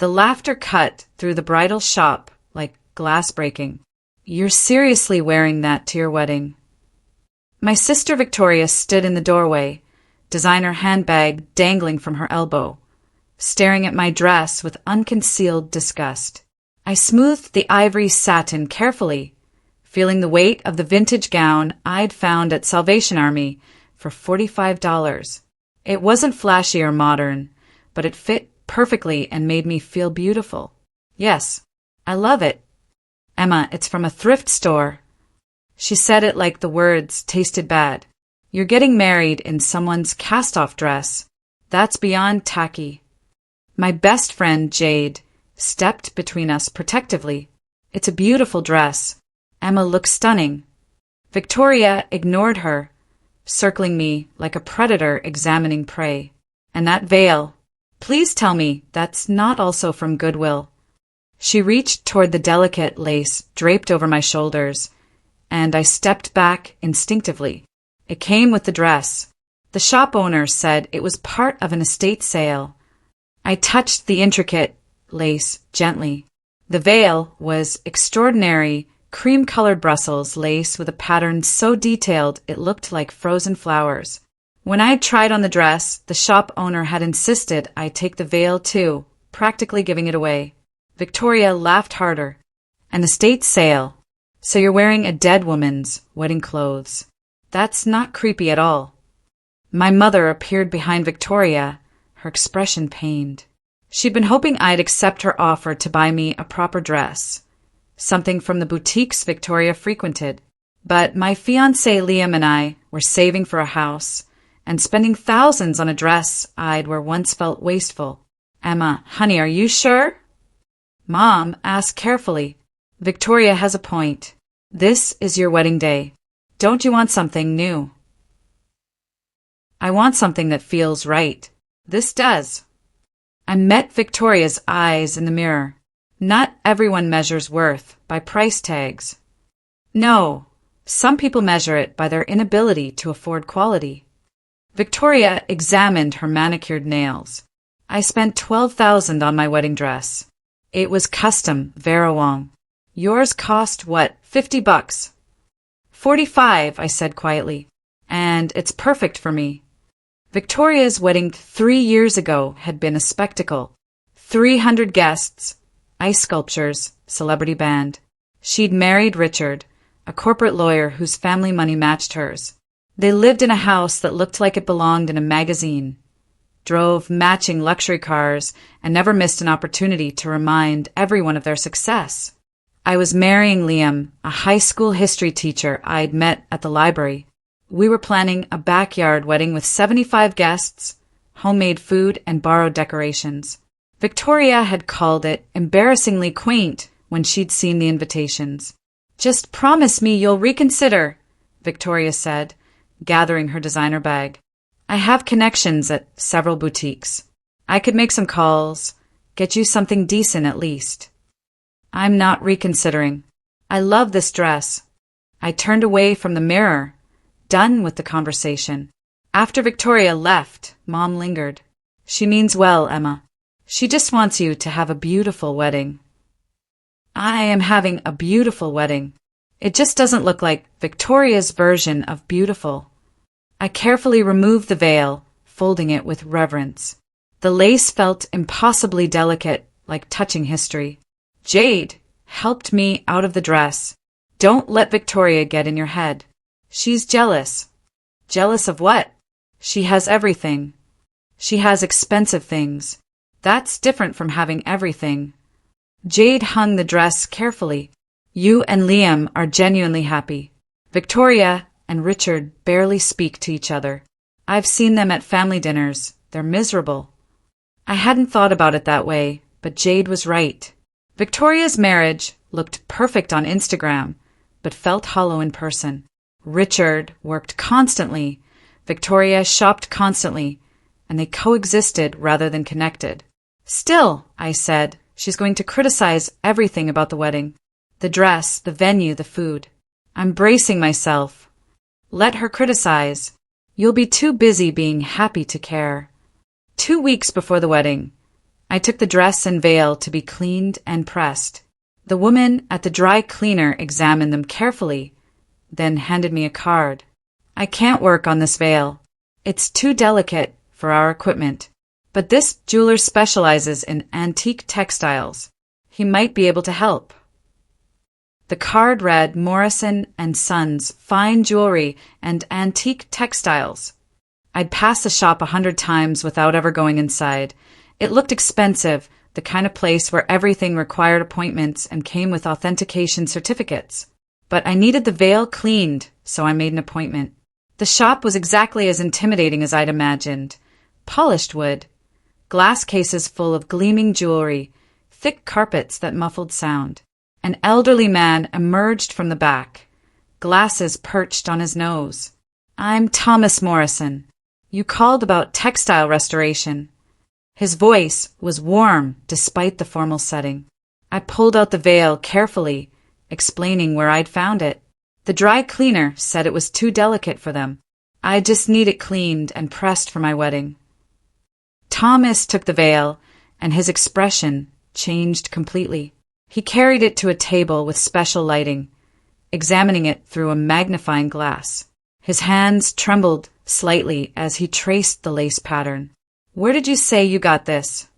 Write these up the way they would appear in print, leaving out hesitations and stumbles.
The laughter cut through the bridal shop like glass breaking. You're seriously wearing that to your wedding? My sister Victoria stood in the doorway, designer handbag dangling from her elbow, staring at my dress with unconcealed disgust. I smoothed the ivory satin carefully, feeling the weight of the vintage gown I'd found at Salvation Army for $45. It wasn't flashy or modern, but it fit perfectly and made me feel beautiful. Yes, I love it. Emma, it's from a thrift store. She said it like the words tasted bad. You're getting married in someone's cast-off dress. That's beyond tacky. My best friend, Jade, stepped between us protectively. It's a beautiful dress. Emma looks stunning. Victoria ignored her, circling me like a predator examining prey. And that veil. Please tell me that's not also from Goodwill. She reached toward the delicate lace draped over my shoulders, and I stepped back instinctively. It came with the dress. The shop owner said it was part of an estate sale. I touched the intricate lace gently. The veil was extraordinary, cream-colored Brussels lace with a pattern so detailed it looked like frozen flowers. When I had tried on the dress, the shop owner had insisted I take the veil too, practically giving it away. Victoria laughed harder. An estate sale. So you're wearing a dead woman's wedding clothes. That's not creepy at all. My mother appeared behind Victoria, her expression pained. She'd been hoping I'd accept her offer to buy me a proper dress, something from the boutiques Victoria frequented. But my fiancé Liam and I were saving for a house, and spending thousands on a dress I'd where once felt wasteful. Emma, honey, are you sure? Mom asked carefully. Victoria has a point. This is your wedding day. Don't you want something new? I want something that feels right. This does. I met Victoria's eyes in the mirror. Not everyone measures worth by price tags. No, some people measure it by their inability to afford quality. Victoria examined her manicured nails. I spent $12,000 on my wedding dress. It was custom, Vera Wong. Yours cost what, $50? $45, I said quietly. And it's perfect for me. Victoria's wedding 3 years ago had been a spectacle. 300 guests, ice sculptures, celebrity band. She'd married Richard, a corporate lawyer whose family money matched hers. They lived in a house that looked like it belonged in a magazine, drove matching luxury cars, and never missed an opportunity to remind everyone of their success. I was marrying Liam, a high school history teacher I'd met at the library. We were planning a backyard wedding with 75 guests, homemade food, and borrowed decorations. Victoria had called it embarrassingly quaint when she'd seen the invitations. Just promise me you'll reconsider, Victoria said, gathering her designer bag. I have connections at several boutiques. I could make some calls, get you something decent at least. I'm not reconsidering. I love this dress. I turned away from the mirror, done with the conversation. After Victoria left, Mom lingered. She means well, Emma. She just wants you to have a beautiful wedding. I am having a beautiful wedding. It just doesn't look like Victoria's version of beautiful. I carefully removed the veil, folding it with reverence. The lace felt impossibly delicate, like touching history. Jade helped me out of the dress. Don't let Victoria get in your head. She's jealous. Jealous of what? She has everything. She has expensive things. That's different from having everything. Jade hung the dress carefully. You and Liam are genuinely happy. Victoria and Richard barely speak to each other. I've seen them at family dinners. They're miserable. I hadn't thought about it that way, but Jade was right. Victoria's marriage looked perfect on Instagram, but felt hollow in person. Richard worked constantly. Victoria shopped constantly, and they coexisted rather than connected. Still, I said, she's going to criticize everything about the wedding. The dress, the venue, the food. I'm bracing myself. Let her criticize. You'll be too busy being happy to care. 2 weeks before the wedding, I took the dress and veil to be cleaned and pressed. The woman at the dry cleaner examined them carefully, then handed me a card. I can't work on this veil. It's too delicate for our equipment. But this jeweler specializes in antique textiles. He might be able to help. The card read Morrison & Sons, Fine Jewelry and Antique Textiles. I'd passed the shop 100 times without ever going inside. It looked expensive, the kind of place where everything required appointments and came with authentication certificates. But I needed the veil cleaned, so I made an appointment. The shop was exactly as intimidating as I'd imagined. Polished wood, glass cases full of gleaming jewelry, thick carpets that muffled sound. An elderly man emerged from the back, glasses perched on his nose. "I'm Thomas Morrison. You called about textile restoration." His voice was warm despite the formal setting. I pulled out the veil carefully, explaining where I'd found it. The dry cleaner said it was too delicate for them. I just need it cleaned and pressed for my wedding. Thomas took the veil, and his expression changed completely. He carried it to a table with special lighting, examining it through a magnifying glass. His hands trembled slightly as he traced the lace pattern. "Where did you say you got this?"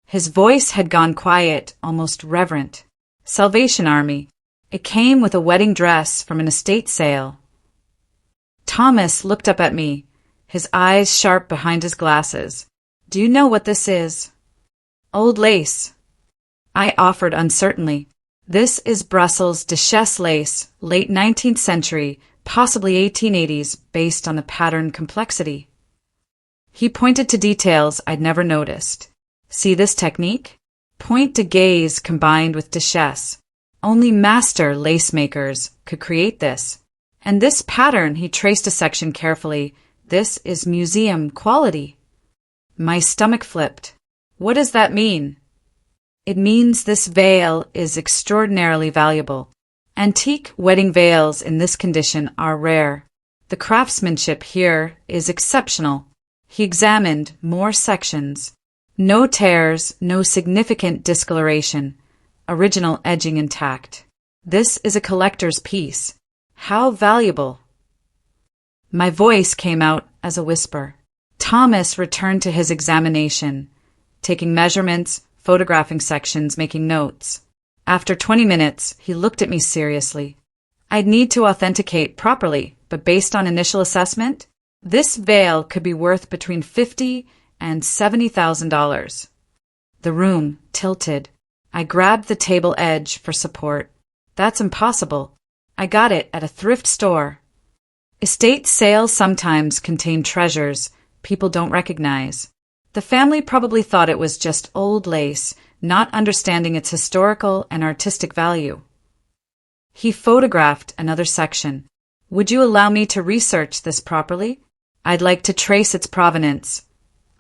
His voice had gone quiet, almost reverent. "Salvation Army. It came with a wedding dress from an estate sale." Thomas looked up at me, his eyes sharp behind his glasses. "Do you know what this is?" "Old lace," I offered uncertainly. "This is Brussels Duchesse lace, late 19th century, possibly 1880s, based on the pattern complexity." He pointed to details I'd never noticed. "See this technique? Point to gaze combined with Duchesse. Only master lace makers could create this. And this pattern," he traced a section carefully, "this is museum quality." My stomach flipped. "What does that mean?" "It means this veil is extraordinarily valuable. Antique wedding veils in this condition are rare. The craftsmanship here is exceptional." He examined more sections. No tears, no significant discoloration. Original edging intact. "This is a collector's piece. How valuable." My voice came out as a whisper. Thomas returned to his examination, taking measurements, photographing sections, making notes. After 20 minutes, he looked at me seriously. "I'd need to authenticate properly, but based on initial assessment, this veil could be worth between $50,000 and $70,000. The room tilted. I grabbed the table edge for support. "That's impossible. I got it at a thrift store." Estate sales sometimes contain treasures people don't recognize. The family probably thought it was just old lace, not understanding its historical and artistic value. He photographed another section. "Would you allow me to research this properly? I'd like to trace its provenance,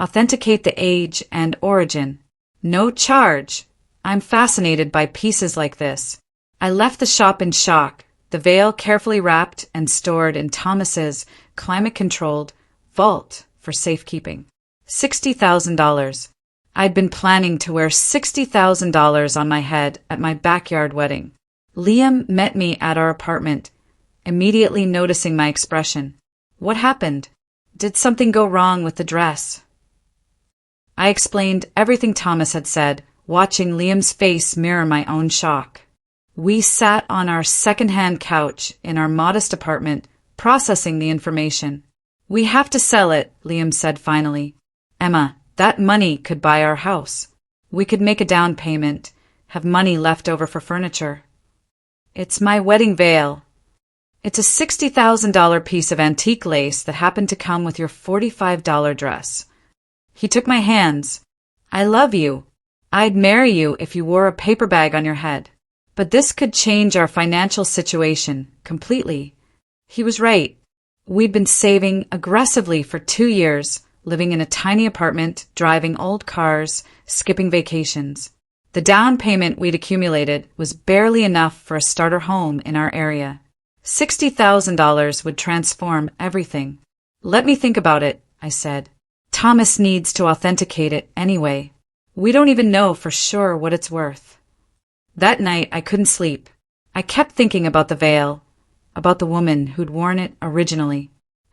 authenticate the age and origin. No charge. I'm fascinated by pieces like this." I left the shop in shock, the veil carefully wrapped and stored in Thomas's climate-controlled vault for safekeeping. $60,000. I'd been planning to wear $60,000 on my head at my backyard wedding. Liam met me at our apartment, immediately noticing my expression. "What happened? Did something go wrong with the dress?" I explained everything Thomas had said, watching Liam's face mirror my own shock. We sat on our second-hand couch in our modest apartment, processing the information. "We have to sell it," Liam said finally. "Emma, that money could buy our house. We could make a down payment, have money left over for furniture." "It's my wedding veil." "It's a $60,000 piece of antique lace that happened to come with your $45 dress." He took my hands. "I love you. I'd marry you if you wore a paper bag on your head. But this could change our financial situation completely." He was right. We'd been saving aggressively for 2 years, living in a tiny apartment, driving old cars, skipping vacations. The down payment we'd accumulated was barely enough for a starter home in our area. $60,000 would transform everything. "Let me think about it," I said. "Thomas needs to authenticate it anyway. We don't even know for sure what it's worth. That night, I couldn't sleep. I kept thinking about the veil, about the woman who'd worn it originally.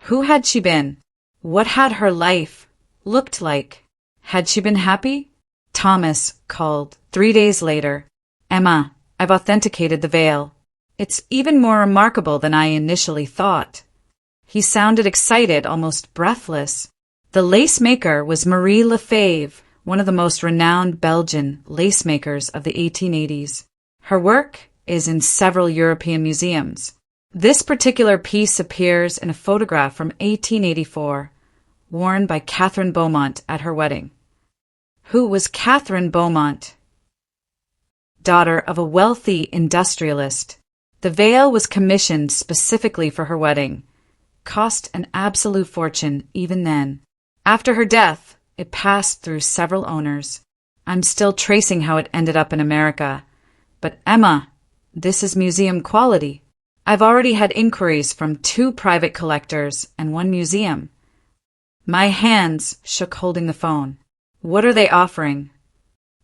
Who had she been? What had her life looked like? Had she been happy? Thomas called 3 days later. Emma, I've authenticated the veil. It's even more remarkable than I initially thought. He sounded excited, almost breathless. The lace maker was Marie Lefebvre, one of the most renowned Belgian lace makers of the 1880s. Her work is in several European museums. This particular piece appears in a photograph from 1884, worn by Catherine Beaumont at her wedding. Who was Catherine Beaumont? Daughter of a wealthy industrialist. The veil was commissioned specifically for her wedding. Cost an absolute fortune even then. After her death, it passed through several owners. I'm still tracing how it ended up in America. But Emma, this is museum quality. I've already had inquiries from 2 private collectors and 1 museum. My hands shook holding the phone. What are they offering?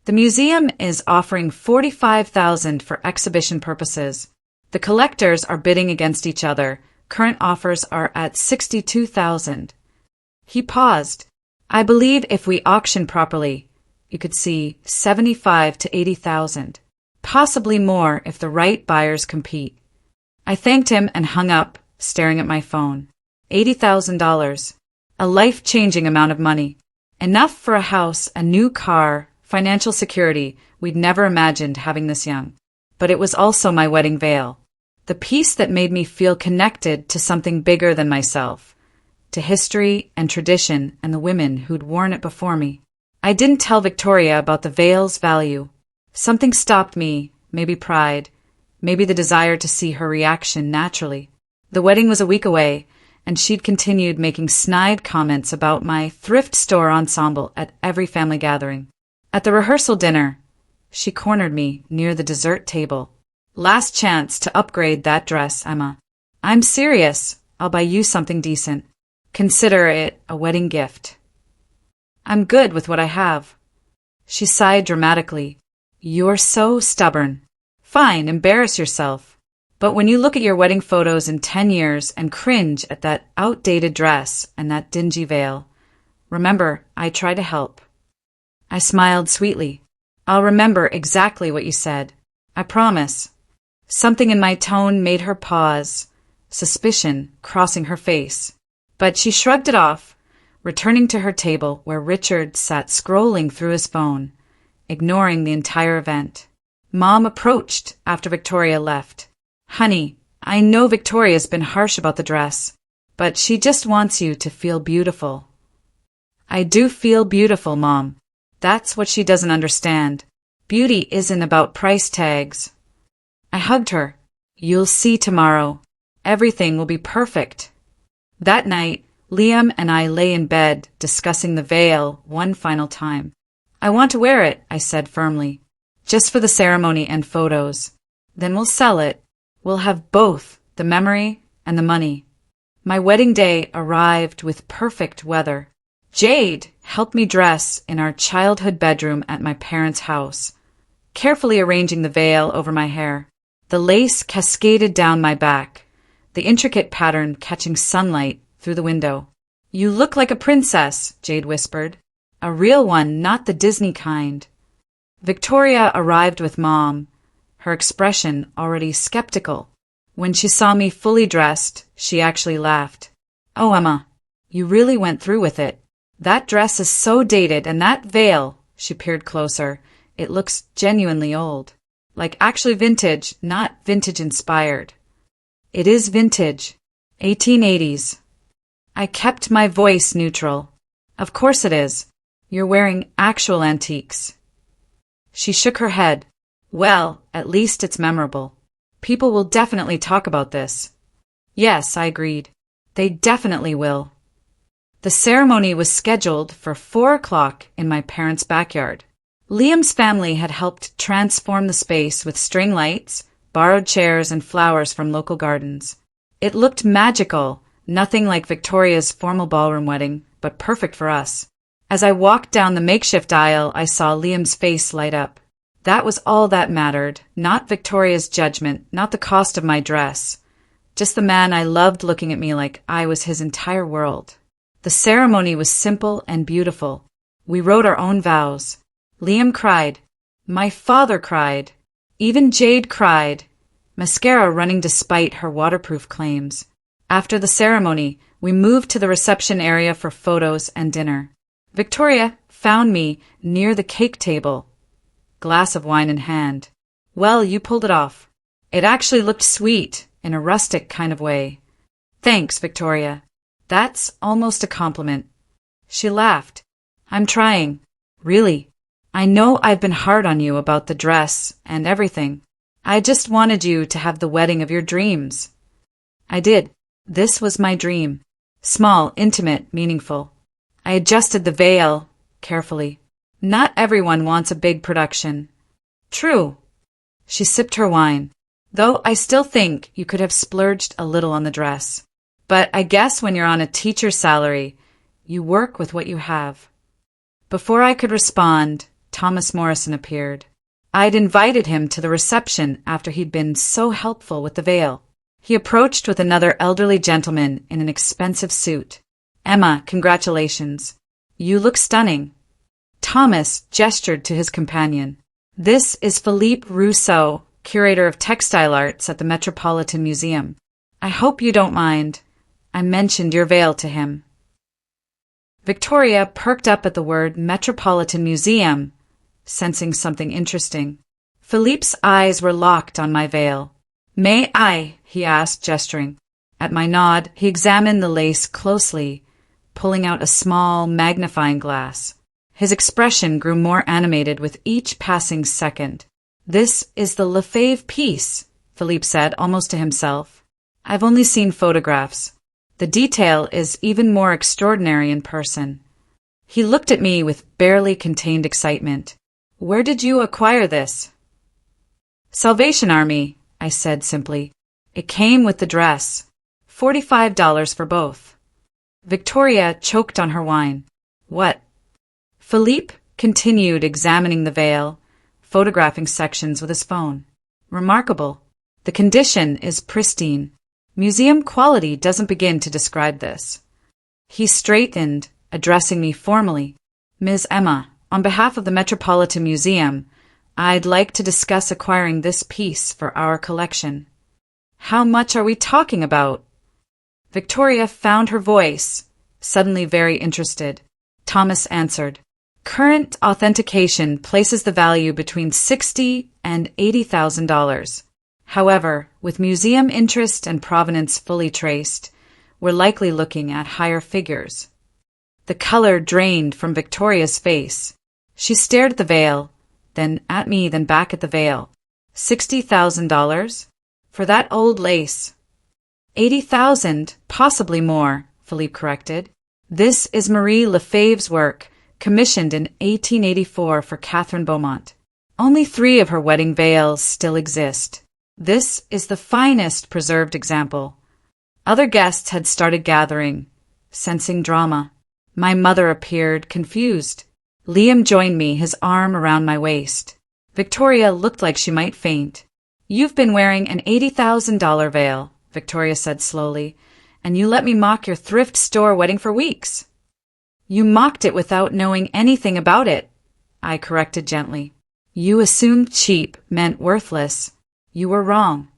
The museum is offering $45,000 for exhibition purposes. The collectors are bidding against each other. Current offers are at $62,000. He paused. I believe if we auction properly, you could see $75,000 to $80,000. Possibly more if the right buyers compete. I thanked him and hung up, staring at my phone. $80,000. A life-changing amount of money. Enough for a house, a new car, financial security. We'd never imagined having this young. But it was also my wedding veil. The piece that made me feel connected to something bigger than myself. To history and tradition and the women who'd worn it before me. I didn't tell Victoria about the veil's value. Something stopped me, maybe pride, maybe the desire to see her reaction naturally. The wedding was a week away, and she'd continued making snide comments about my thrift store ensemble at every family gathering. At the rehearsal dinner, she cornered me near the dessert table. Last chance to upgrade that dress, Emma. I'm serious. I'll buy you something decent. Consider it a wedding gift. I'm good with what I have. She sighed dramatically. You're so stubborn. Fine, embarrass yourself. But when you look at your wedding photos in 10 years and cringe at that outdated dress and that dingy veil, remember, I try to help. I smiled sweetly. I'll remember exactly what you said. I promise. Something in my tone made her pause, suspicion crossing her face. But she shrugged it off, returning to her table where Richard sat scrolling through his phone, ignoring the entire event. Mom approached after Victoria left. Honey, I know Victoria's been harsh about the dress, but she just wants you to feel beautiful. I do feel beautiful, Mom. That's what she doesn't understand. Beauty isn't about price tags. I hugged her. You'll see tomorrow. Everything will be perfect. That night, Liam and I lay in bed discussing the veil one final time. I want to wear it, I said firmly. Just for the ceremony and photos. Then we'll sell it. We'll have both the memory and the money. My wedding day arrived with perfect weather. Jade helped me dress in our childhood bedroom at my parents' house, carefully arranging the veil over my hair. The lace cascaded down my back, the intricate pattern catching sunlight through the window. You look like a princess, Jade whispered. A real one, not the Disney kind. Victoria arrived with Mom, her expression already skeptical. When she saw me fully dressed, she actually laughed. Oh, Emma, you really went through with it. That dress is so dated, and that veil, she peered closer, it looks genuinely old. Like actually vintage, not vintage-inspired. It is vintage. 1880s. I kept my voice neutral. Of course it is. You're wearing actual antiques. She shook her head. Well, at least it's memorable. People will definitely talk about this. Yes, I agreed. They definitely will. The ceremony was scheduled for 4 o'clock in my parents' backyard. Liam's family had helped transform the space with string lights, borrowed chairs, and flowers from local gardens. It looked magical, nothing like Victoria's formal ballroom wedding, but perfect for us. As I walked down the makeshift aisle, I saw Liam's face light up. That was all that mattered, not Victoria's judgment, not the cost of my dress. Just the man I loved looking at me like I was his entire world. The ceremony was simple and beautiful. We wrote our own vows. Liam cried. My father cried. Even Jade cried, mascara running despite her waterproof claims. After the ceremony, we moved to the reception area for photos and dinner. Victoria found me near the cake table, glass of wine in hand. Well, you pulled it off. It actually looked sweet, in a rustic kind of way. Thanks, Victoria. That's almost a compliment. She laughed. I'm trying. Really. I know I've been hard on you about the dress and everything. I just wanted you to have the wedding of your dreams. I did. This was my dream. Small, intimate, meaningful. I adjusted the veil carefully. Not everyone wants a big production. True. She sipped her wine. Though I still think you could have splurged a little on the dress. But I guess when you're on a teacher's salary, you work with what you have. Before I could respond, Thomas Morrison appeared. I'd invited him to the reception after he'd been so helpful with the veil. He approached with another elderly gentleman in an expensive suit. Emma, congratulations. You look stunning. Thomas gestured to his companion. This is Philippe Rousseau, curator of textile arts at the Metropolitan Museum. I hope you don't mind. I mentioned your veil to him. Victoria perked up at the word Metropolitan Museum, sensing something interesting. Philippe's eyes were locked on my veil. May I? He asked, gesturing. At my nod, he examined the lace closely, pulling out a small magnifying glass. His expression grew more animated with each passing second. This is the Lefebvre piece, Philippe said, almost to himself. I've only seen photographs. The detail is even more extraordinary in person. He looked at me with barely contained excitement. Where did you acquire this? Salvation Army, I said simply. It came with the dress. $45 for both. Victoria choked on her wine. What? Philippe continued examining the veil, photographing sections with his phone. Remarkable. The condition is pristine. Museum quality doesn't begin to describe this. He straightened, addressing me formally. Ms. Emma, on behalf of the Metropolitan Museum, I'd like to discuss acquiring this piece for our collection. How much are we talking about? Victoria found her voice, suddenly very interested. Thomas answered. Current authentication places the value between $60,000 and $80,000. However, with museum interest and provenance fully traced, we're likely looking at higher figures. The color drained from Victoria's face. She stared at the veil, then at me, then back at the veil. $60,000? For that old lace. $80,000, possibly more, Philippe corrected. This is Marie Lefebvre's work, commissioned in 1884 for Catherine Beaumont. Only 3 of her wedding veils still exist. This is the finest preserved example. Other guests had started gathering, sensing drama. My mother appeared, confused. Liam joined me, his arm around my waist. Victoria looked like she might faint. You've been wearing an $80,000 veil, Victoria said slowly, and you let me mock your thrift store wedding for weeks. You mocked it without knowing anything about it, I corrected gently. You assumed cheap meant worthless. You were wrong.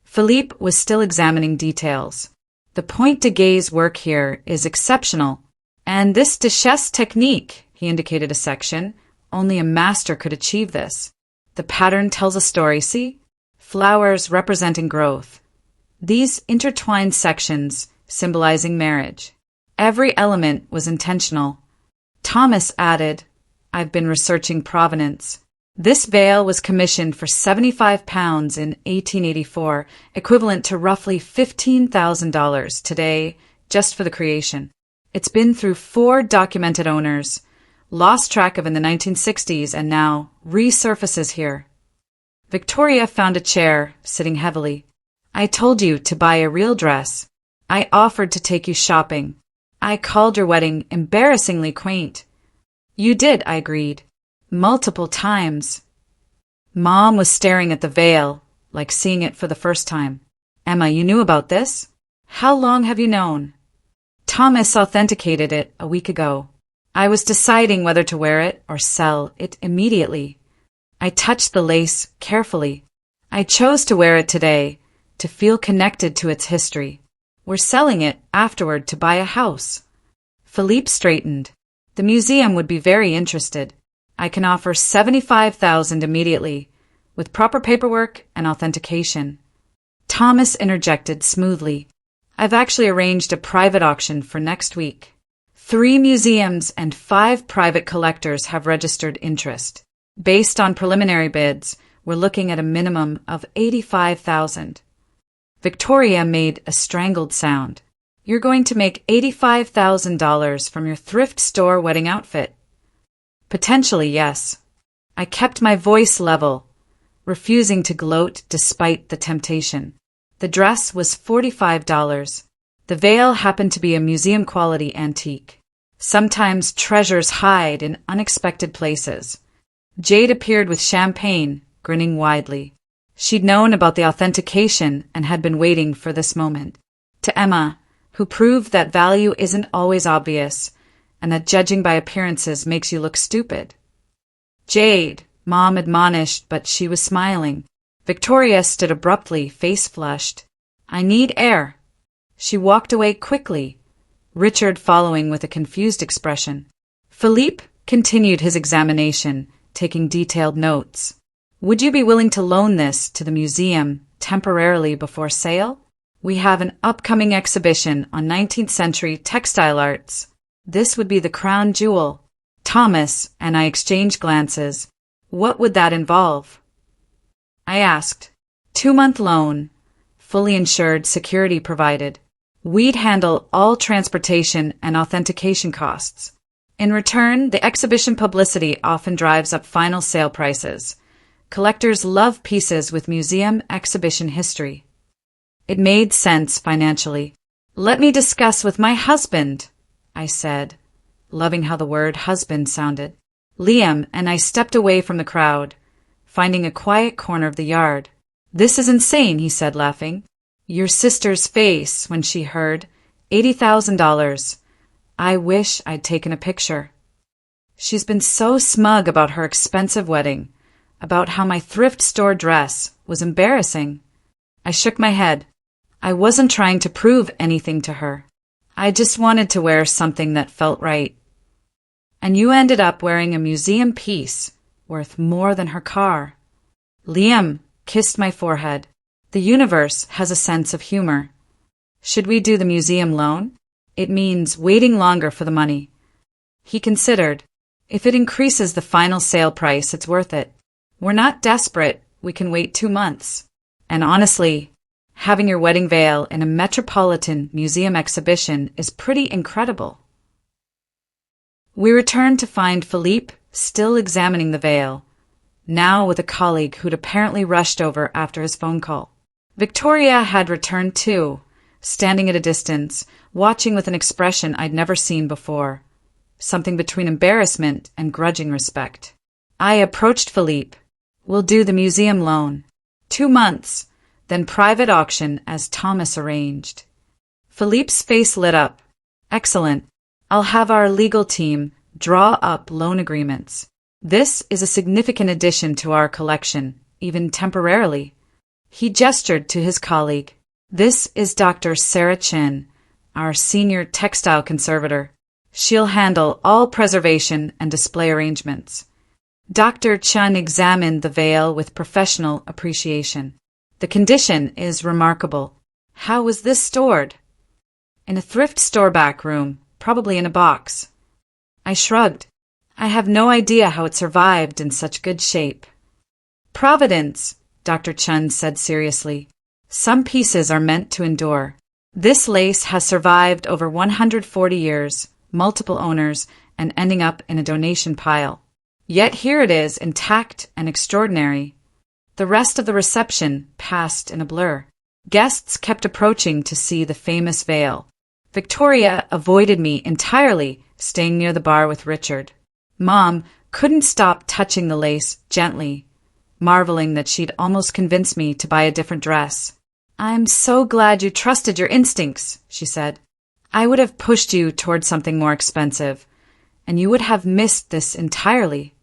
Philippe was still examining details. The Point de Gaze work here is exceptional, and this Duchesse technique, he indicated a section, only a master could achieve this. The pattern tells a story, see? Flowers representing growth. These intertwined sections symbolizing marriage. Every element was intentional. Thomas added, I've been researching provenance. This veil was commissioned for £75 in 1884, equivalent to roughly $15,000 today, just for the creation. It's been through 4 documented owners, lost track of in the 1960s, and now resurfaces here. Victoria found a chair, sitting heavily. I told you to buy a real dress. I offered to take you shopping. I called your wedding embarrassingly quaint. You did, I agreed. Multiple times. Mom was staring at the veil, like seeing it for the first time. Emma, you knew about this? How long have you known? Thomas authenticated it a week ago. I was deciding whether to wear it or sell it immediately. I touched the lace carefully. I chose to wear it today, to feel connected to its history. We're selling it afterward to buy a house. Philippe straightened. The museum would be very interested. I can offer $75,000 immediately, with proper paperwork and authentication. Thomas interjected smoothly. I've actually arranged a private auction for next week. 3 museums and 5 private collectors have registered interest. Based on preliminary bids, we're looking at a minimum of $85,000. Victoria made a strangled sound. You're going to make $85,000 from your thrift store wedding outfit. Potentially, yes. I kept my voice level, refusing to gloat despite the temptation. The dress was $45. The veil happened to be a museum-quality antique. Sometimes treasures hide in unexpected places. Jade appeared with champagne, grinning widely. She'd known about the authentication and had been waiting for this moment. To Emma, who proved that value isn't always obvious, and that judging by appearances makes you look stupid. Jade, Mom admonished, but she was smiling. Victoria stood abruptly, face flushed. I need air. She walked away quickly, Richard following with a confused expression. Philippe continued his examination, taking detailed notes. Would you be willing to loan this to the museum temporarily before sale? We have an upcoming exhibition on 19th century textile arts. This would be the crown jewel. Thomas and I exchanged glances. What would that involve? I asked. 2-month loan, fully insured, security provided. We'd handle all transportation and authentication costs. In return, the exhibition publicity often drives up final sale prices. Collectors love pieces with museum exhibition history. It made sense financially. Let me discuss with my husband, I said, loving how the word husband sounded. Liam and I stepped away from the crowd, finding a quiet corner of the yard. This is insane, he said, laughing. Your sister's face when she heard $80,000. I wish I'd taken a picture. She's been so smug about her expensive wedding, about how my thrift store dress was embarrassing. I shook my head. I wasn't trying to prove anything to her. I just wanted to wear something that felt right. And you ended up wearing a museum piece worth more than her car. Liam kissed my forehead. The universe has a sense of humor. Should we do the museum loan? It means waiting longer for the money. He considered. If it increases the final sale price, it's worth it. We're not desperate. We can wait 2 months. And honestly, having your wedding veil in a metropolitan museum exhibition is pretty incredible. We returned to find Philippe still examining the veil, now with a colleague who'd apparently rushed over after his phone call. Victoria had returned too, standing at a distance, watching with an expression I'd never seen before, something between embarrassment and grudging respect. I approached Philippe. We'll do the museum loan. 2 months, then private auction as Thomas arranged. Philippe's face lit up. Excellent. I'll have our legal team draw up loan agreements. This is a significant addition to our collection, even temporarily. He gestured to his colleague. This is Dr. Sarah Chin, our senior textile conservator. She'll handle all preservation and display arrangements. Dr. Chun examined the veil with professional appreciation. The condition is remarkable. How was this stored? In a thrift store back room, probably in a box. I shrugged. I have no idea how it survived in such good shape. Providence, Dr. Chun said seriously. Some pieces are meant to endure. This lace has survived over 140 years, multiple owners, and ending up in a donation pile. Yet here it is, intact and extraordinary. The rest of the reception passed in a blur. Guests kept approaching to see the famous veil. Victoria avoided me entirely, staying near the bar with Richard. Mom couldn't stop touching the lace gently, marveling that she'd almost convinced me to buy a different dress. "I'm so glad you trusted your instincts," she said. "I would have pushed you toward something more expensive, and you would have missed this entirely."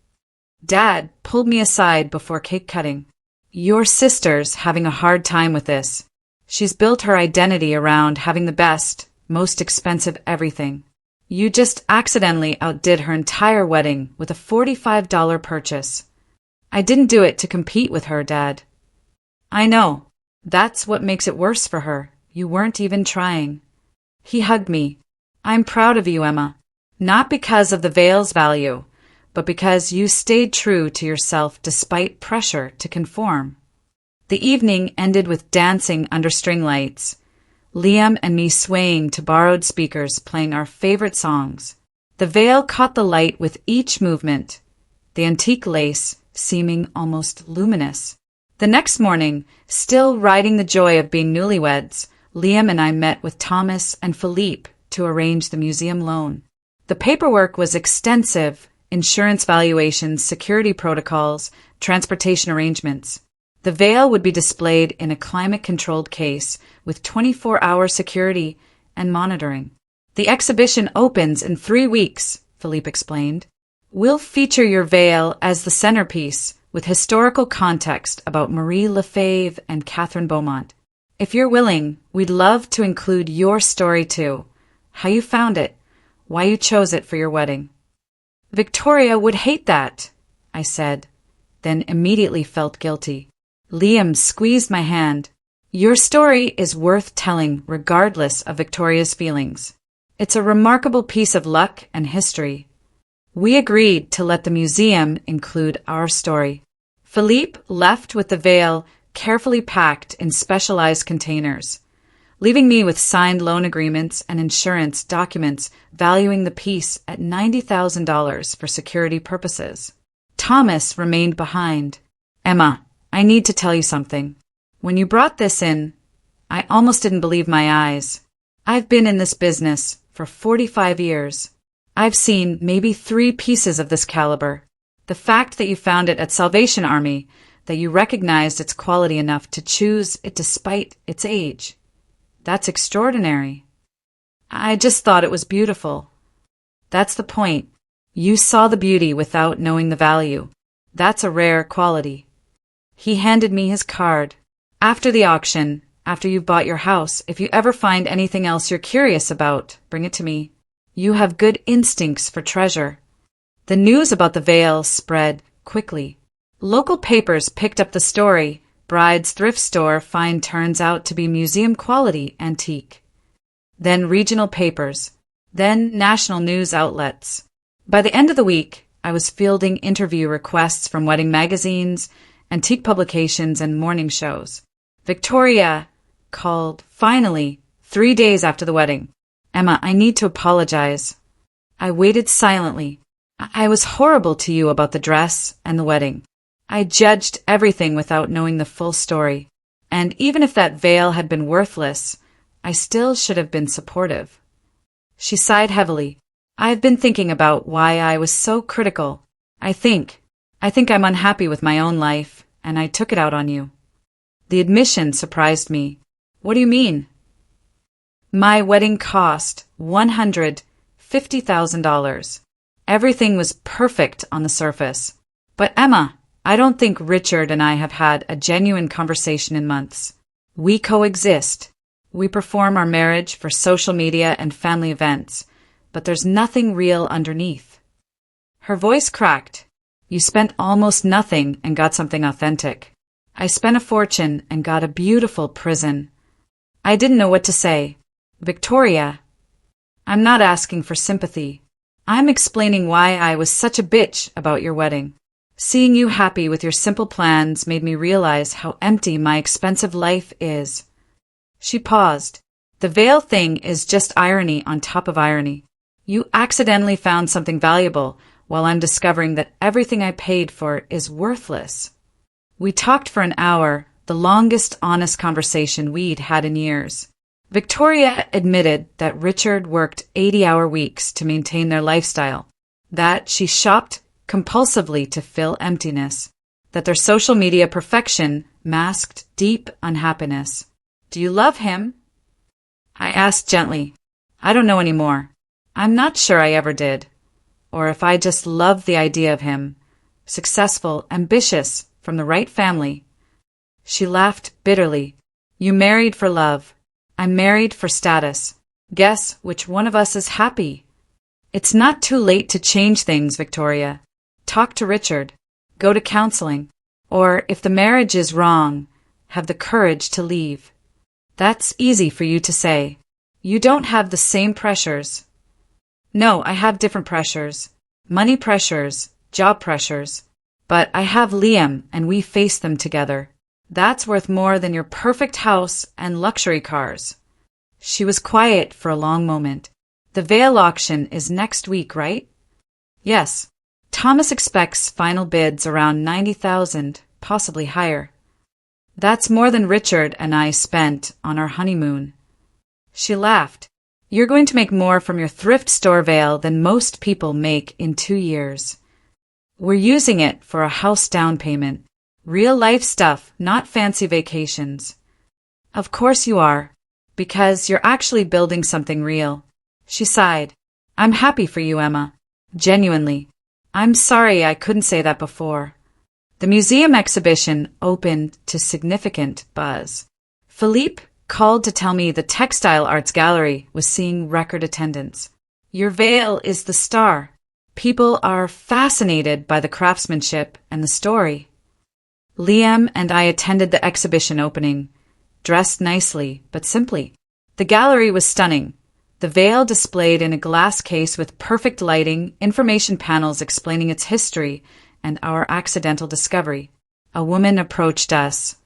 Dad pulled me aside before cake cutting. "Your sister's having a hard time with this. She's built her identity around having the best, most expensive everything. You just accidentally outdid her entire wedding with a $45 purchase. I didn't do it to compete with her, Dad." "I know. That's what makes it worse for her. You weren't even trying." He hugged me. "I'm proud of you, Emma. Not because of the veil's value, but because you stayed true to yourself despite pressure to conform." The evening ended with dancing under string lights, Liam and me swaying to borrowed speakers playing our favorite songs. The veil caught the light with each movement, the antique lace seeming almost luminous. The next morning, still riding the joy of being newlyweds, Liam and I met with Thomas and Philippe to arrange the museum loan. The paperwork was extensive: insurance valuations, security protocols, transportation arrangements. The veil would be displayed in a climate-controlled case with 24-hour security and monitoring. "The exhibition opens in 3 weeks, Philippe explained. "We'll feature your veil as the centerpiece with historical context about Marie Lefebvre and Catherine Beaumont. If you're willing, we'd love to include your story too. How you found it, why you chose it for your wedding." "Victoria would hate that," I said, then immediately felt guilty. Liam squeezed my hand. "Your story is worth telling regardless of Victoria's feelings. It's a remarkable piece of luck and history." We agreed to let the museum include our story. Philippe left with the veil carefully packed in specialized containers, leaving me with signed loan agreements and insurance documents valuing the piece at $90,000 for security purposes. Thomas remained behind. "Emma, I need to tell you something. When you brought this in, I almost didn't believe my eyes. I've been in this business for 45 years. I've seen maybe 3 pieces of this caliber. The fact that you found it at Salvation Army, that you recognized its quality enough to choose it despite its age, that's extraordinary. I just thought it was beautiful." "That's the point. You saw the beauty without knowing the value. That's a rare quality." He handed me his card. "After the auction, after you've bought your house, if you ever find anything else you're curious about, bring it to me. You have good instincts for treasure." The news about the veil spread quickly. Local papers picked up the story. Bride's thrift store find turns out to be museum-quality antique. Then regional papers. Then national news outlets. By the end of the week, I was fielding interview requests from wedding magazines, antique publications, and morning shows. Victoria called, finally, 3 days after the wedding. "Emma, I need to apologize." I waited silently. "I was horrible to you about the dress and the wedding. I judged everything without knowing the full story. And even if that veil had been worthless, I still should have been supportive." She sighed heavily. "I've been thinking about why I was so critical. I think I'm unhappy with my own life, and I took it out on you." The admission surprised me. "What do you mean?" "My wedding cost $150,000. Everything was perfect on the surface. But Emma, I don't think Richard and I have had a genuine conversation in months. We coexist. We perform our marriage for social media and family events, but there's nothing real underneath." Her voice cracked. "You spent almost nothing and got something authentic. I spent a fortune and got a beautiful prison." I didn't know what to say. "Victoria, I'm not asking for sympathy. I'm explaining why I was such a bitch about your wedding. Seeing you happy with your simple plans made me realize how empty my expensive life is." She paused. "The veil thing is just irony on top of irony. You accidentally found something valuable while I'm discovering that everything I paid for is worthless." We talked for an hour, the longest honest conversation we'd had in years. Victoria admitted that Richard worked 80-hour weeks to maintain their lifestyle. that she shopped compulsively to fill emptiness, that their social media perfection masked deep unhappiness. Do you love him? I asked gently. I don't know anymore. I'm not sure I ever did. Or if I just loved the idea of him, successful, ambitious, from the right family. She laughed bitterly. You married for love. I'm married for status. Guess which one of us is happy? It's not too late to change things, Victoria. Talk to Richard. Go to counseling. Or, if the marriage is wrong, have the courage to leave. That's easy for you to say. You don't have the same pressures. No, I have different pressures. Money pressures, job pressures. But I have Liam, and we face them together. That's worth more than your perfect house and luxury cars. She was quiet for a long moment. The Vale auction is next week, right? Yes. Thomas expects final bids around 90,000, possibly higher. That's more than Richard and I spent on our honeymoon. She laughed. You're going to make more from your thrift store Vale than most people make in 2 years. We're using it for a house down payment. Real life stuff, not fancy vacations. Of course you are, because you're actually building something real. She sighed. I'm happy for you, Emma. Genuinely. I'm sorry I couldn't say that before. The museum exhibition opened to significant buzz. Philippe called to tell me the Textile Arts Gallery was seeing record attendance. Your Vale is the star. People are fascinated by the craftsmanship and the story. Liam and I attended the exhibition opening, dressed nicely but simply. The gallery was stunning. The Vale displayed in a glass case with perfect lighting, information panels explaining its history, and our accidental discovery. A woman approached us,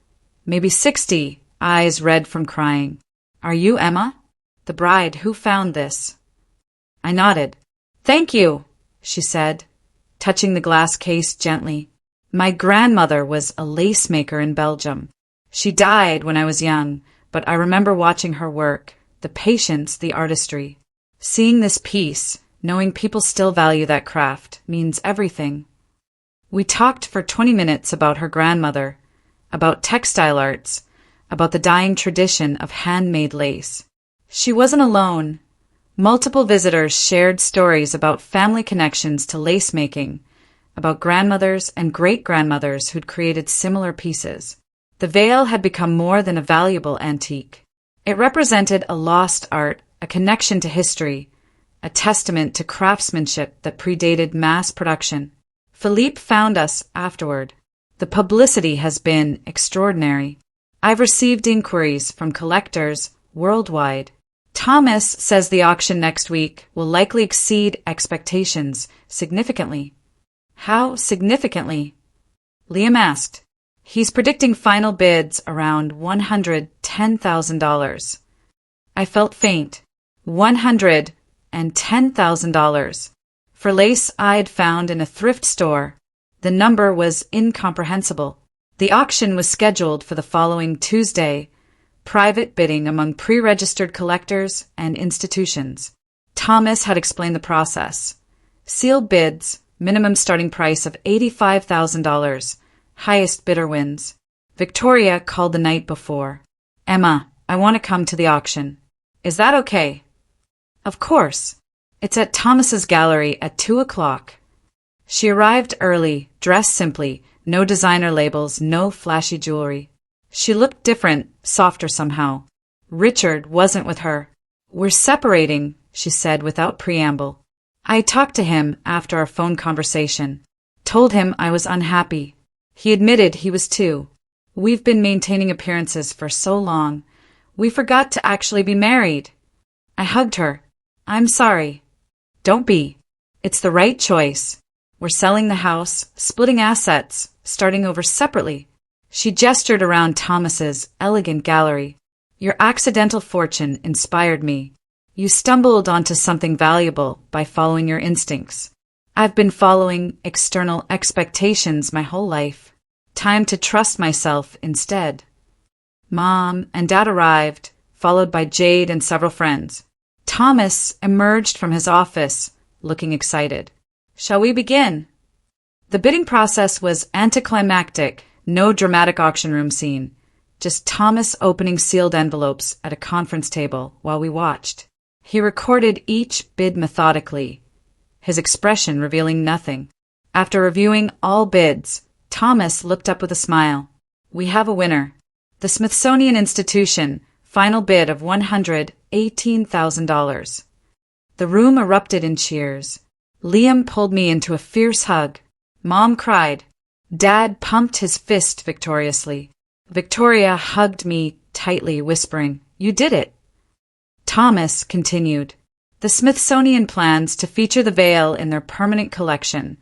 maybe 60, eyes red from crying. Are you Emma? The bride who found this? I nodded. Thank you, she said, touching the glass case gently. My grandmother was a lace maker in Belgium. She died when I was young, but I remember watching her work, the patience, the artistry. Seeing this piece, knowing people still value that craft, means everything. We talked for 20 minutes about her grandmother, about textile arts, about the dying tradition of handmade lace. She wasn't alone. Multiple visitors shared stories about family connections to lace making, about grandmothers and great-grandmothers who'd created similar pieces. The Vale had become more than a valuable antique. It represented a lost art, a connection to history, a testament to craftsmanship that predated mass production. Philippe found us afterward. The publicity has been extraordinary. I've received inquiries from collectors worldwide. Thomas says the auction next week will likely exceed expectations significantly. How significantly? Liam asked. He's predicting final bids around $110,000. I felt faint. $110,000. For lace I'd found in a thrift store, the number was incomprehensible. The auction was scheduled for the following Tuesday, private bidding among pre-registered collectors and institutions. Thomas had explained the process. Sealed bids, minimum starting price of $85,000. Highest bidder wins. Victoria called the night before. Emma, I want to come to the auction. Is that okay? Of course. It's at Thomas's gallery at 2:00. She arrived early, dressed simply, no designer labels, no flashy jewelry. She looked different, softer somehow. Richard wasn't with her. We're separating, she said without preamble. I talked to him after our phone conversation. Told him I was unhappy. He admitted he was too. We've been maintaining appearances for so long. We forgot to actually be married. I hugged her. I'm sorry. Don't be. It's the right choice. We're selling the house, splitting assets, starting over separately. She gestured around Thomas's elegant gallery. Your accidental fortune inspired me. You stumbled onto something valuable by following your instincts. I've been following external expectations my whole life. Time to trust myself instead. Mom and Dad arrived, followed by Jade and several friends. Thomas emerged from his office, looking excited. Shall we begin? The bidding process was anticlimactic, no dramatic auction room scene, just Thomas opening sealed envelopes at a conference table while we watched. He recorded each bid methodically, his expression revealing nothing. After reviewing all bids, Thomas looked up with a smile. We have a winner. The Smithsonian Institution, final bid of $118,000. The room erupted in cheers. Liam pulled me into a fierce hug. Mom cried. Dad pumped his fist victoriously. Victoria hugged me tightly, whispering, "You did it." Thomas continued. The Smithsonian plans to feature the veil in their permanent collection,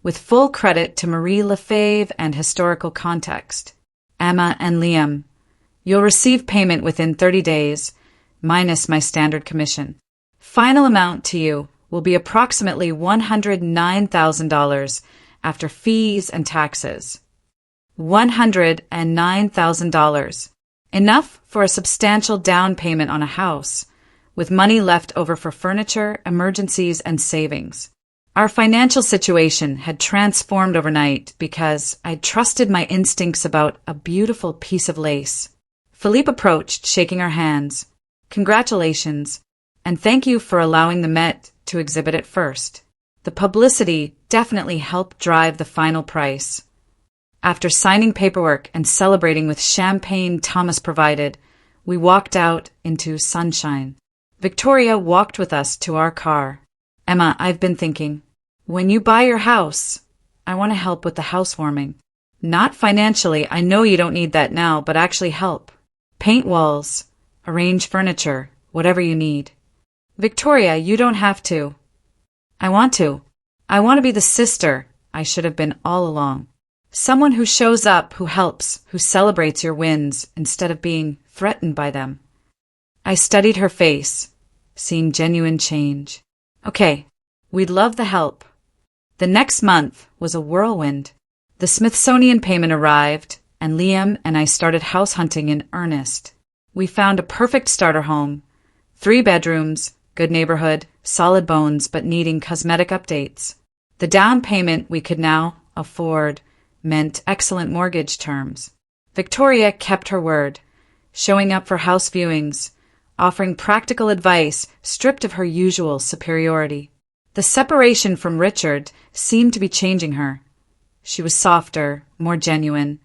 with full credit to Marie Lefebvre and historical context. Emma and Liam, you'll receive payment within 30 days, minus my standard commission. Final amount to you will be approximately $109,000 after fees and taxes. $109,000. Enough for a substantial down payment on a house, with money left over for furniture, emergencies, and savings. Our financial situation had transformed overnight because I'd trusted my instincts about a beautiful piece of lace. Philippe approached, shaking our hands. Congratulations, and thank you for allowing the Met to exhibit it first. The publicity definitely helped drive the final price. After signing paperwork and celebrating with champagne Thomas provided, we walked out into sunshine. Victoria walked with us to our car. Emma, I've been thinking, when you buy your house, I want to help with the housewarming. Not financially, I know you don't need that now, but actually help. Paint walls, arrange furniture, whatever you need. Victoria, you don't have to. I want to. I want to be the sister I should have been all along. Someone who shows up, who helps, who celebrates your wins instead of being threatened by them. I studied her face, seeing genuine change. Okay, we'd love the help. The next month was a whirlwind. The Smithsonian payment arrived, and Liam and I started house hunting in earnest. We found a perfect starter home, 3 bedrooms, good neighborhood, solid bones but needing cosmetic updates. The down payment we could now afford meant excellent mortgage terms. Victoria kept her word, showing up for house viewings, offering practical advice stripped of her usual superiority. The separation from Richard seemed to be changing her. She was softer, more genuine,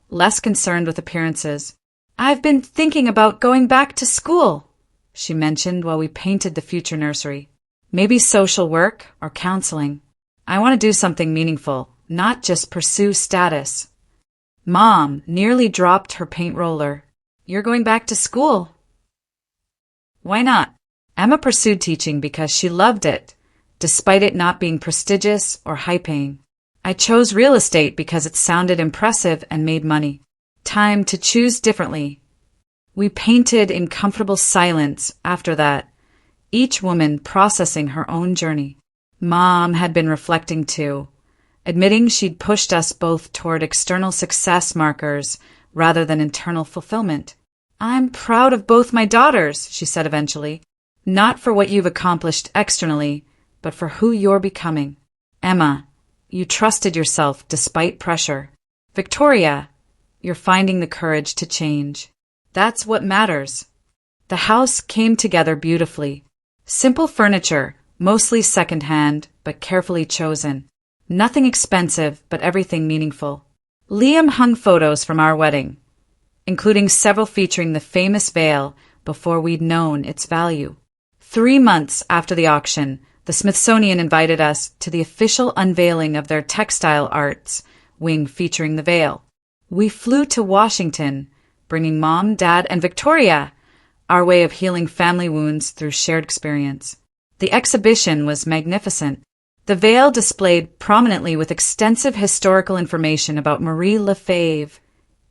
less concerned with appearances. I've been thinking about going back to school, she mentioned while we painted the future nursery. Maybe social work or counseling. I want to do something meaningful, not just pursue status. Mom nearly dropped her paint roller. You're going back to school? Why not? Emma pursued teaching because she loved it, despite it not being prestigious or high-paying. I chose real estate because it sounded impressive and made money. Time to choose differently. We painted in comfortable silence after that, each woman processing her own journey. Mom had been reflecting too, admitting she'd pushed us both toward external success markers rather than internal fulfillment. I'm proud of both my daughters, she said eventually, not for what you've accomplished externally, but for who you're becoming. Emma, you trusted yourself despite pressure. Victoria, you're finding the courage to change. That's what matters. The house came together beautifully. Simple furniture, mostly second-hand, but carefully chosen. Nothing expensive, but everything meaningful. Liam hung photos from our wedding, including several featuring the famous veil before we'd known its value. 3 months after the auction, the Smithsonian invited us to the official unveiling of their textile arts wing featuring the veil. We flew to Washington, bringing Mom, Dad, and Victoria, our way of healing family wounds through shared experience. The exhibition was magnificent. The veil displayed prominently with extensive historical information about Marie Lefebvre,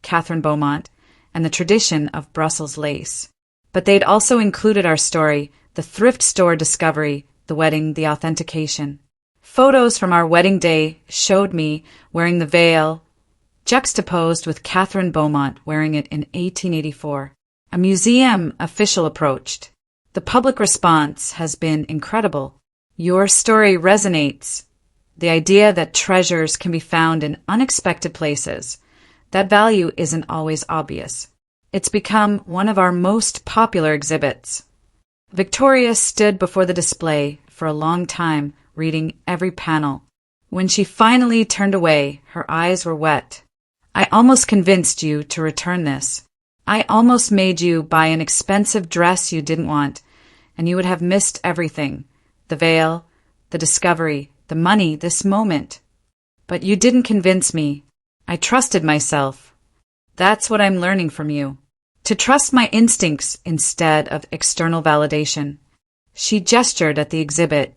Catherine Beaumont, and the tradition of Brussels lace. But they'd also included our story, the thrift store discovery, the wedding, the authentication. Photos from our wedding day showed me wearing the veil, juxtaposed with Catherine Beaumont wearing it in 1884. A museum official approached. The public response has been incredible. Your story resonates, The idea that treasures can be found in unexpected places. That value isn't always obvious. It's become one of our most popular exhibits. Victoria stood before the display for a long time, reading every panel. When she finally turned away, her eyes were wet. I almost convinced you to return this. I almost made you buy an expensive dress you didn't want, and you would have missed everything. The veil, the discovery, the money, this moment. But you didn't convince me. I trusted myself. That's what I'm learning from you. To trust my instincts instead of external validation. She gestured at the exhibit.